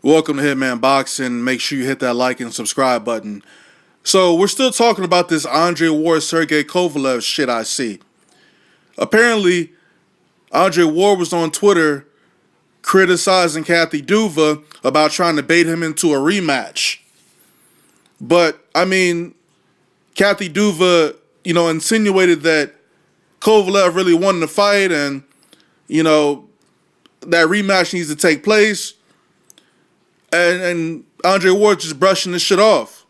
Welcome to Hitman Boxing. Make sure you hit that like and subscribe button. So we're still talking about this Andre Ward, Sergey Kovalev shit I see. Apparently, Andre Ward was on Twitter criticizing Kathy Duva about trying to bait him into a rematch. But, I mean, Kathy Duva, insinuated that Kovalev really won the fight and, that rematch needs to take place. And Andre Ward just brushing this shit off.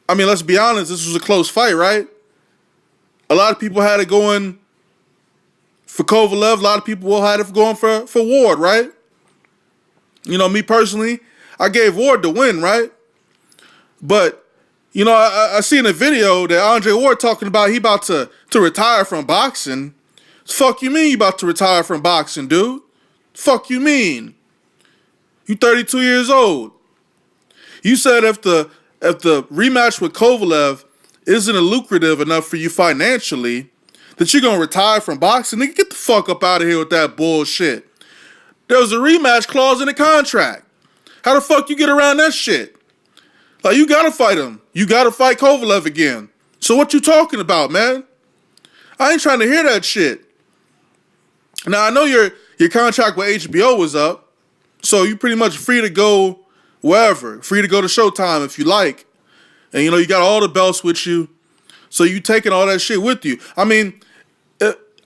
I mean, let's be honest, this was a close fight, right? A lot of people had it going for Kovalev. A lot of people had it going for Ward, right? Me personally, I gave Ward the win, right? But, I seen a video that Andre Ward talking about he about to retire from boxing. Fuck you mean you about to retire from boxing, dude? Fuck you mean? You 32 years old. You said if the rematch with Kovalev isn't lucrative enough for you financially, that you're gonna retire from boxing. Nigga, get the fuck up out of here with that bullshit. There was a rematch clause in the contract. How the fuck you get around that shit? Like, you gotta fight him. You gotta fight Kovalev again. So what you talking about, man? I ain't trying to hear that shit. Now, I know your contract with HBO was up, so you're pretty much free to go wherever. Free to go to Showtime if you like. And, you got all the belts with you. So you taking all that shit with you. I mean,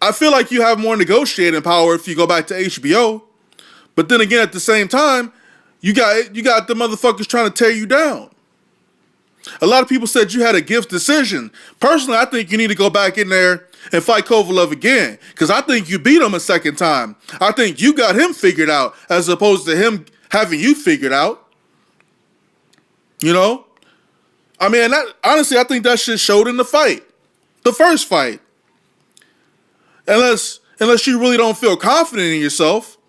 I feel like you have more negotiating power if you go back to HBO. But then again, at the same time, you got the motherfuckers trying to tear you down. A lot of people said you had a gift decision. Personally, I think you need to go back in there and fight Kovalev again. Because I think you beat him a second time. I think you got him figured out as opposed to him having you figured out. I mean, honestly, I think that shit showed in the fight. The first fight. Unless you really don't feel confident in yourself.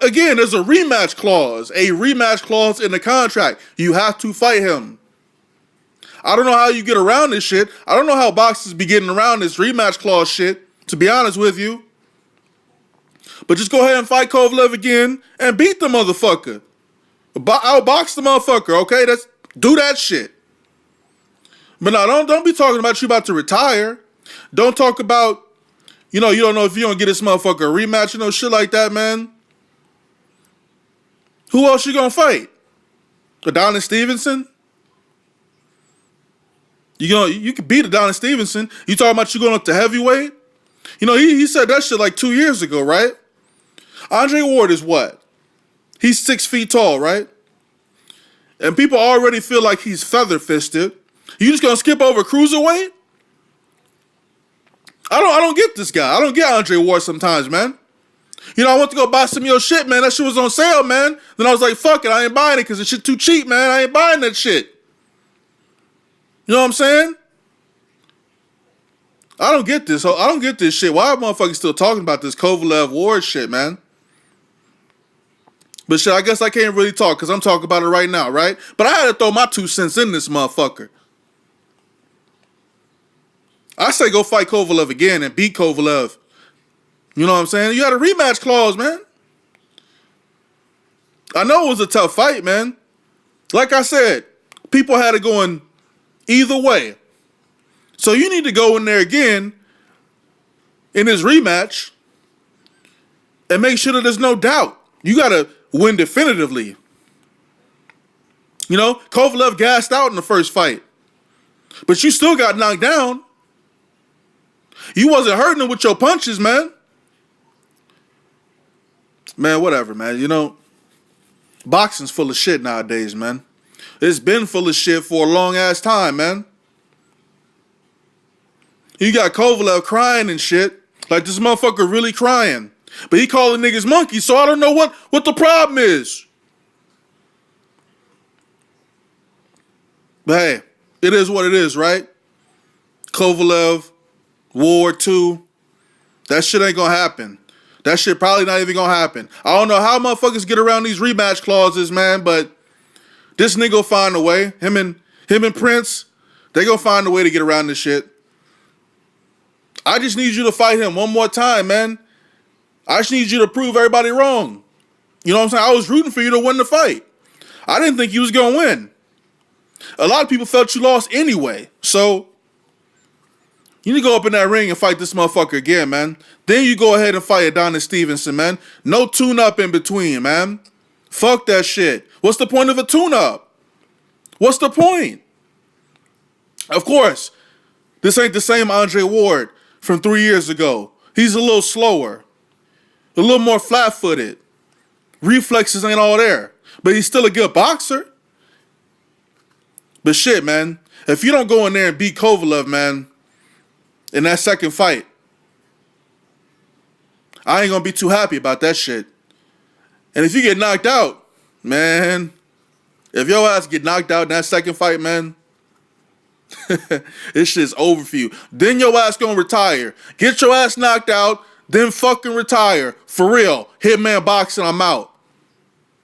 Again, there's a rematch clause in the contract. You have to fight him. I don't know how you get around this shit. I don't know how boxers be getting around this rematch clause shit, to be honest with you. But just go ahead and fight Kovalev again and beat the motherfucker. Outbox the motherfucker, okay? Do that shit. But no, don't be talking about you about to retire. Don't talk about, you don't know if you're gonna get this motherfucker a rematch, shit like that, man. Who else you gonna fight? Adonis Stevenson? You could beat Adonis Stevenson. You talking about you going up to heavyweight? He said that shit like 2 years ago, right? Andre Ward is what? He's 6 feet tall, right? And people already feel like he's feather-fisted. You just gonna skip over cruiserweight? I don't get this guy. I don't get Andre Ward sometimes, man. I went to go buy some of your shit, man. That shit was on sale, man. Then I was like, fuck it, I ain't buying it because the shit too cheap, man. I ain't buying that shit. You know what I'm saying? I don't get this. I don't get this shit. Why are motherfuckers still talking about this Kovalev Ward shit, man? But shit, I guess I can't really talk because I'm talking about it right now, right? But I had to throw my 2 cents in this motherfucker. I say go fight Kovalev again and beat Kovalev. You know what I'm saying? You had a rematch clause, man. I know it was a tough fight, man. Like I said, people had it going either way. So you need to go in there again in this rematch and make sure that there's no doubt. You got to win definitively. Kovalev gassed out in the first fight. But you still got knocked down. You wasn't hurting him with your punches, man. Man, whatever, man. Boxing's full of shit nowadays, man. It's been full of shit for a long-ass time, man. You got Kovalev crying and shit. Like, this motherfucker really crying. But he calling niggas monkeys, so I don't know what the problem is. But hey, it is what it is, right? Kovalev, Ward 2. That shit ain't gonna happen. That shit probably not even gonna happen. I don't know how motherfuckers get around these rematch clauses, man, but this nigga will find a way. Him and Prince, they gonna find a way to get around this shit. I just need you to fight him one more time, man. I just need you to prove everybody wrong. You know what I'm saying? I was rooting for you to win the fight. I didn't think you was going to win. A lot of people felt you lost anyway. So, you need to go up in that ring and fight this motherfucker again, man. Then you go ahead and fight Adonis Stevenson, man. No tune-up in between, man. Fuck that shit. What's the point of a tune-up? What's the point? Of course, this ain't the same Andre Ward from 3 years ago. He's a little slower. A little more flat-footed. Reflexes ain't all there. But he's still a good boxer. But shit, man. If you don't go in there and beat Kovalev, man, in that second fight, I ain't gonna be too happy about that shit. And if you get knocked out, man, if your ass get knocked out in that second fight, man, this shit's over for you. Then your ass gonna retire. Get your ass knocked out, then fucking retire. For real. Hitman boxing, I'm out.